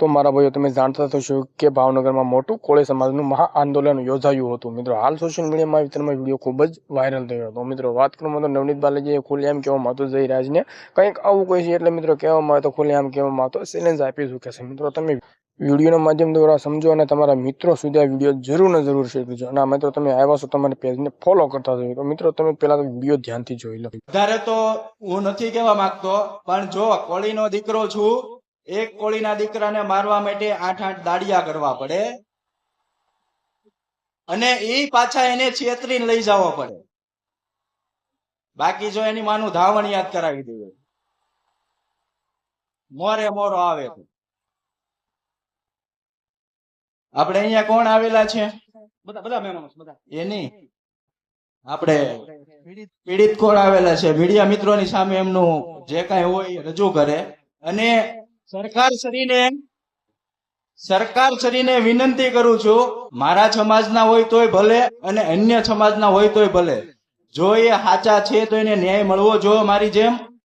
તો મારા ભાઈઓ તમે જાણતા થશો કે ભાવનગરમાં મોટું કોળી સમાજનું મહા આંદોલન યોજાયું હતું મિત્રો. હાલ સોશિયલ મીડિયામાં વિતરણમાં વિડીયો ખૂબ જ વાયરલ થયો હતો મિત્રો. વાત કરવામાં તો નવનીત બાલાજીએ ખુલ્લેઆમ કહેવામાં આવતો જયરાજને કંઈક આવું કહે છે એટલે મિત્રો કહેવામાં આવે તો ખુલ્લેઆમ કહેવામાં આવતો ચેલેન્જ આપી ચૂકે છે મિત્રો. તમે વિડીયોના માધ્યમ દ્વારા સમજો અને તમારા મિત્રો સુધી આ વિડીયો જરૂર ને જરૂર શેર કરજો. અને મિત્રો તમે આવ્યા છો તમારી પેજને ફોલો કરતા જજો. તો મિત્રો તમે પહેલા તો વિડીયો ધ્યાનથી જોઈ લો. વધારે તો હું નથી કહેવા માંગતો, પણ જો કોળીનો દીકરો છું, એક કોળીના દીકરાને મારવા માટે 8-8 દાડિયા કરવા પડે અને એ પાછા એને છેતરીને લઈ જવો પડે. બાકી જો એની માનું ધાવણ યાદ કરાવી દઈએ, મોરે મોરો આવે. આપણે અહીંયા કોણ આવેલા છે? એની આપણે પીડિત કોણ આવેલા છે? મીડિયા મિત્રોની સામે એમનું જે કઈ હોય રજૂ કરે. અને સરકાર શ્રીને વિનંતી કરું છું, મારા સમાજના હોય તોય ભલે અને અન્ય સમાજના હોય તોય ભલે, જો એ સાચા છે તો એને ન્યાય મળવો જોઈએ મારી જેમ.